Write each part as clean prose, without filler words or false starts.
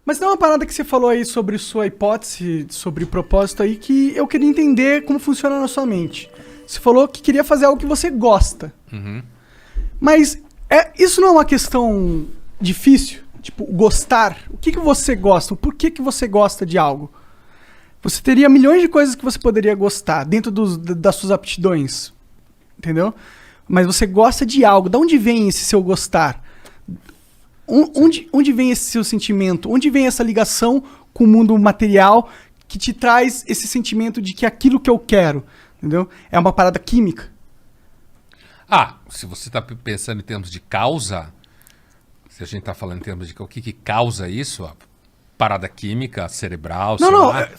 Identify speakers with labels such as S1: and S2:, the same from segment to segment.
S1: Mas tem uma parada que você falou aí sobre sua hipótese, sobre o propósito aí, que eu queria entender como funciona na sua mente. Você falou que queria fazer algo que você gosta.
S2: Uhum.
S1: Mas isso não é uma questão difícil? Tipo, gostar. O que você gosta? Por que você gosta de algo? Você teria milhões de coisas que você poderia gostar dentro das suas aptidões. Entendeu? Mas você gosta de algo. De onde vem esse seu gostar? Onde vem esse seu sentimento? Onde vem essa ligação com o mundo material que te traz esse sentimento de que aquilo que eu quero, entendeu? É uma parada química.
S2: Se você está pensando em termos de causa, se a gente está falando em termos de o que causa isso, a parada química, cerebral,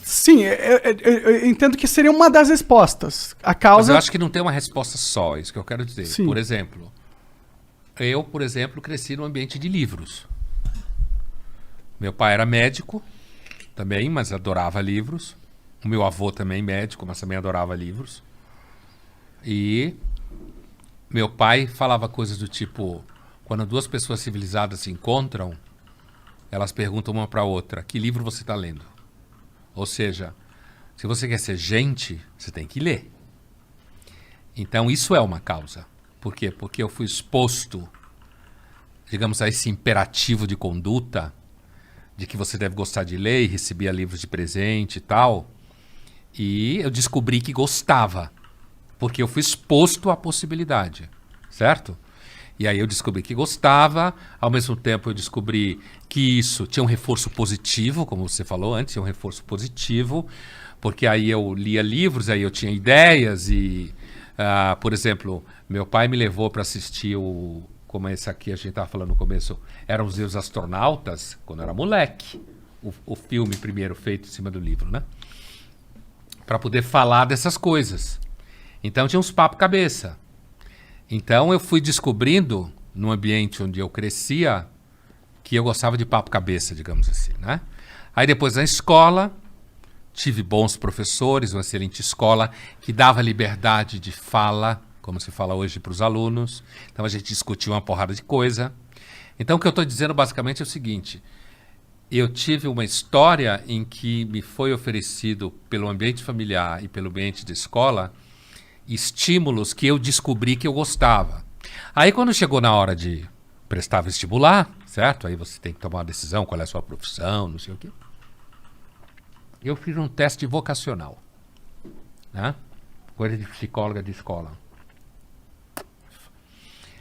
S1: sim, eu entendo que seria uma das respostas. A causa...
S2: Mas eu acho que não tem uma resposta só, isso que eu quero dizer.
S1: Sim.
S2: Por exemplo, eu, cresci num ambiente de livros. Meu pai era médico também, mas adorava livros. O meu avô também médico, mas também adorava livros. E meu pai falava coisas do tipo, quando duas pessoas civilizadas se encontram, elas perguntam uma para outra, que livro você está lendo? Ou seja, se você quer ser gente, você tem que ler. Então isso é uma causa. Por quê? Porque eu fui exposto, digamos, a esse imperativo de conduta, de que você deve gostar de ler e recebia livros de presente e tal. E eu descobri que gostava, porque eu fui exposto à possibilidade, certo? E aí eu descobri que gostava, ao mesmo tempo eu descobri que isso tinha um reforço positivo, como você falou antes, tinha um reforço positivo, porque aí eu lia livros, aí eu tinha ideias e, por exemplo, meu pai me levou para assistir como esse aqui a gente estava falando no começo, eram os astronautas, quando eu era moleque, o filme primeiro feito em cima do livro, né? Para poder falar dessas coisas. Então tinha uns papo cabeça. Então eu fui descobrindo, no ambiente onde eu crescia, que eu gostava de papo cabeça, digamos assim, né? Aí depois na escola, tive bons professores, uma excelente escola, que dava liberdade de fala, como se fala hoje para os alunos. Então a gente discutia uma porrada de coisa. Então o que eu estou dizendo basicamente é o seguinte, eu tive uma história em que me foi oferecido pelo ambiente familiar e pelo ambiente de escola estímulos que eu descobri que eu gostava. Aí quando chegou na hora de prestar vestibular, certo? Aí você tem que tomar uma decisão, qual é a sua profissão, não sei o quê. Eu fiz um teste vocacional, né? Coisa de psicóloga de escola.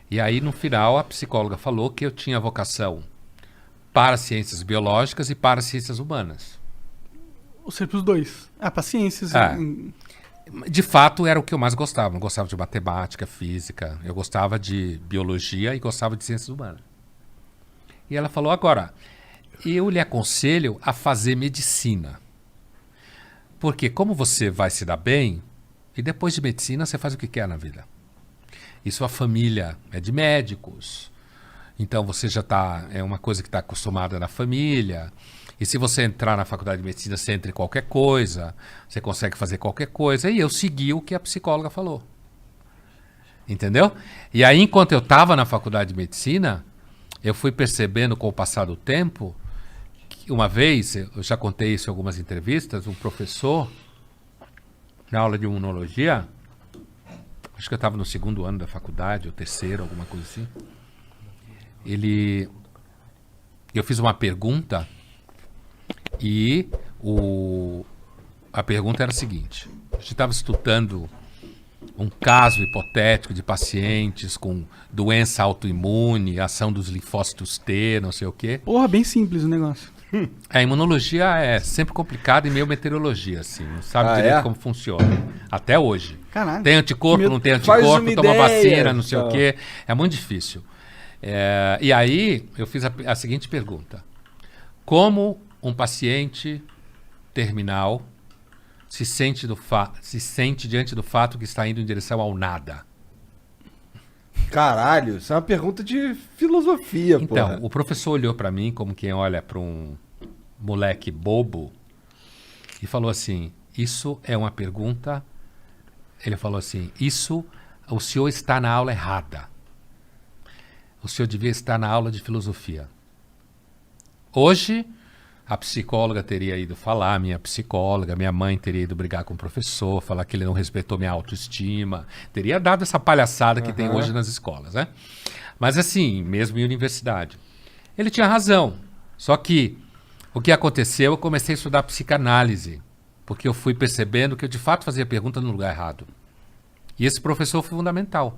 S2: E aí no final a psicóloga falou que eu tinha vocação para ciências biológicas e para ciências humanas.
S1: Ou seja, para os dois. Para ciências.
S2: De fato, era o que eu mais gostava. Eu gostava de matemática, física. Eu gostava de biologia e gostava de ciências humanas. E ela falou, agora, eu lhe aconselho a fazer medicina. Porque como você vai se dar bem, e depois de medicina você faz o que quer na vida. E sua família é de médicos. Então você já é uma coisa que está acostumada na família. E se você entrar na faculdade de medicina, você entra em qualquer coisa, você consegue fazer qualquer coisa. E eu segui o que a psicóloga falou. Entendeu? E aí, enquanto eu estava na faculdade de medicina, eu fui percebendo com o passar do tempo, que uma vez, eu já contei isso em algumas entrevistas, um professor, na aula de imunologia, acho que eu estava no 2º ano da faculdade, ou 3º, alguma coisa assim, eu fiz uma pergunta e a pergunta era a seguinte, a gente estava estudando um caso hipotético de pacientes com doença autoimune, ação dos linfócitos T, não sei o quê.
S1: Porra, bem simples o negócio.
S2: A imunologia é sempre complicada e meio meteorologia, assim, não sabe direito como funciona. Até hoje.
S1: Caralho.
S2: Tem anticorpo, não tem
S3: Faz
S2: anticorpo,
S3: uma
S2: toma
S3: ideia,
S2: vacina, não sei o quê. É muito difícil. E aí eu fiz a seguinte pergunta. Como um paciente terminal se sente diante do fato que está indo em direção ao nada?
S3: Caralho, isso é uma pergunta de filosofia, pô.
S2: Então, o professor olhou para mim como quem olha para um moleque bobo e falou assim, isso é uma pergunta... Ele falou assim, o senhor está na aula errada. O senhor devia estar na aula de filosofia. Hoje, A psicóloga teria ido falar, minha psicóloga, minha mãe teria ido brigar com o professor, falar que ele não respeitou minha autoestima. Teria dado essa palhaçada que tem hoje nas escolas, né? Mas assim, mesmo em universidade. Ele tinha razão. Só que o que aconteceu, eu comecei a estudar psicanálise. Porque eu fui percebendo que eu de fato fazia pergunta no lugar errado. E esse professor foi fundamental.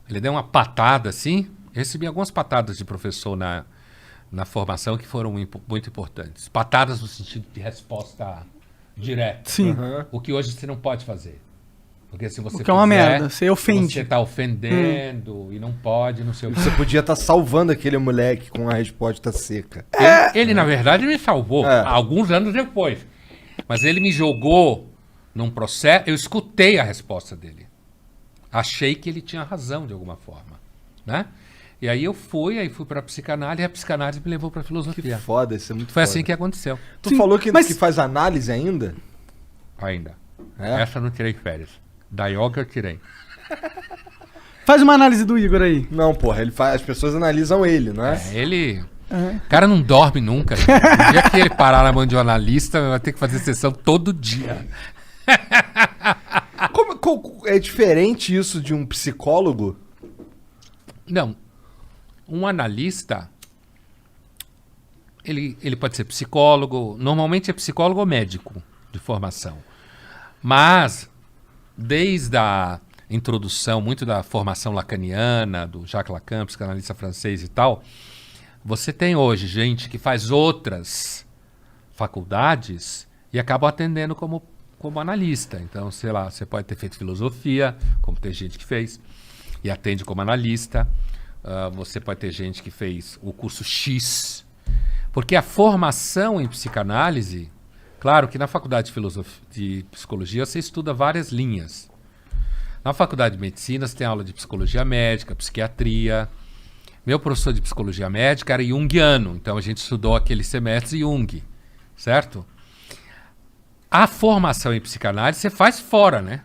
S2: Ele deu uma patada assim. Eu recebi algumas patadas de professor na formação que foram muito importantes. Patadas no sentido de resposta direta.
S1: Sim.
S2: O que hoje você não pode fazer. Porque se você
S1: O que é uma merda, você ofende.
S2: Você está ofendendo e não pode, não sei o que.
S3: Você podia estar salvando aquele moleque com a resposta seca.
S2: Ele, na verdade, me salvou alguns anos depois. Mas ele me jogou num processo. Eu escutei a resposta dele. Achei que ele tinha razão de alguma forma, né? E aí eu fui para a psicanálise, e a psicanálise me levou para a
S3: Que
S2: filosofia.
S3: foda, isso é muito
S2: Foi
S3: foda.
S2: assim que aconteceu.
S3: Tu
S1: Sim,
S3: falou que,
S1: mas-
S3: que faz análise ainda?
S2: Ainda.
S3: É?
S2: Essa eu não tirei férias. Da yoga eu tirei.
S1: Faz uma análise do Igor aí.
S3: Não, porra, ele faz, as pessoas analisam ele, não é?
S2: Ele...
S1: Uhum.
S2: O cara não dorme nunca. O dia que ele parar na mão de um analista, vai ter que fazer sessão todo dia.
S3: É diferente isso de um psicólogo?
S2: Não. Um analista, ele pode ser psicólogo, normalmente é psicólogo ou médico de formação. Mas, desde a introdução, muito da formação lacaniana, do Jacques Lacan, psicanalista francês e tal, você tem hoje gente que faz outras faculdades e acaba atendendo como analista. Então, sei lá, você pode ter feito filosofia, como tem gente que fez, e atende como analista. Você pode ter gente que fez o curso X. Porque a formação em psicanálise, claro que na faculdade de psicologia você estuda várias linhas. Na faculdade de medicina você tem aula de psicologia médica, psiquiatria. Meu professor de psicologia médica era junguiano, então a gente estudou aquele semestre Jung, certo? A formação em psicanálise você faz fora, né?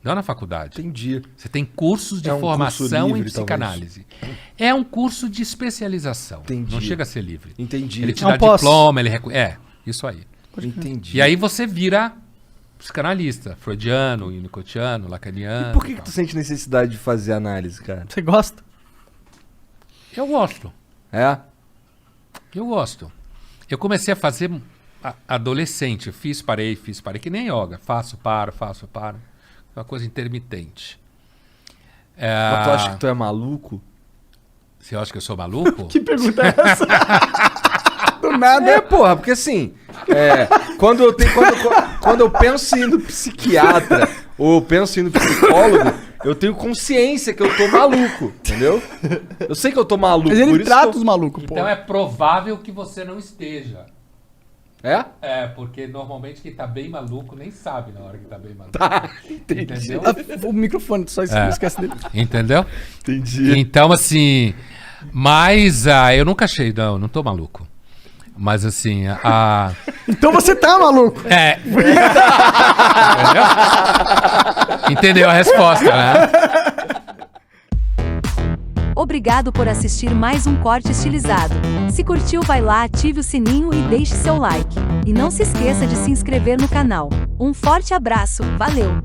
S2: Não na faculdade.
S3: Entendi.
S2: Você tem cursos de
S3: É um curso
S2: formação
S3: livre,
S2: em psicanálise. É um curso de especialização.
S3: Entendi.
S2: Não chega a ser livre.
S3: Entendi.
S2: Ele te
S1: É um
S2: dá
S1: pós.
S2: diploma, isso aí.
S3: Entendi.
S2: E aí você vira psicanalista, freudiano, winnicottiano, lacaniano.
S3: E por que
S2: tal.
S3: tu sente necessidade de fazer análise, cara?
S1: Você gosta?
S2: Eu gosto.
S3: É?
S2: Eu gosto. Eu comecei a fazer adolescente. Parei, que nem yoga. Faço, paro. É uma coisa intermitente.
S3: Mas tu acha que tu é maluco?
S2: Você acha que eu sou maluco?
S1: Que pergunta é essa? Do nada.
S3: É, porra, porque assim, quando eu penso em ir no psiquiatra ou eu penso em ir no psicólogo, eu tenho consciência que eu tô maluco, entendeu? Eu sei que eu tô maluco,
S1: Mas
S3: por
S1: ele
S3: isso
S1: trata
S3: que
S1: os malucos, pô.
S2: Então é provável que você não esteja.
S3: É?
S2: É, porque normalmente quem tá bem maluco nem sabe na hora que tá bem maluco.
S3: Tá, entendi.
S2: Entendeu?
S1: O microfone, só
S2: É.
S1: não esquece dele.
S2: Entendeu?
S3: Entendi.
S2: Então, assim. Mas eu nunca achei, não tô maluco. Mas assim,
S1: Então você tá maluco.
S2: É. Entendeu? Entendeu a resposta, né?
S4: Obrigado por assistir mais um Corte Estilizado. Se curtiu, vai lá, ative o sininho e deixe seu like. E não se esqueça de se inscrever no canal. Um forte abraço, valeu!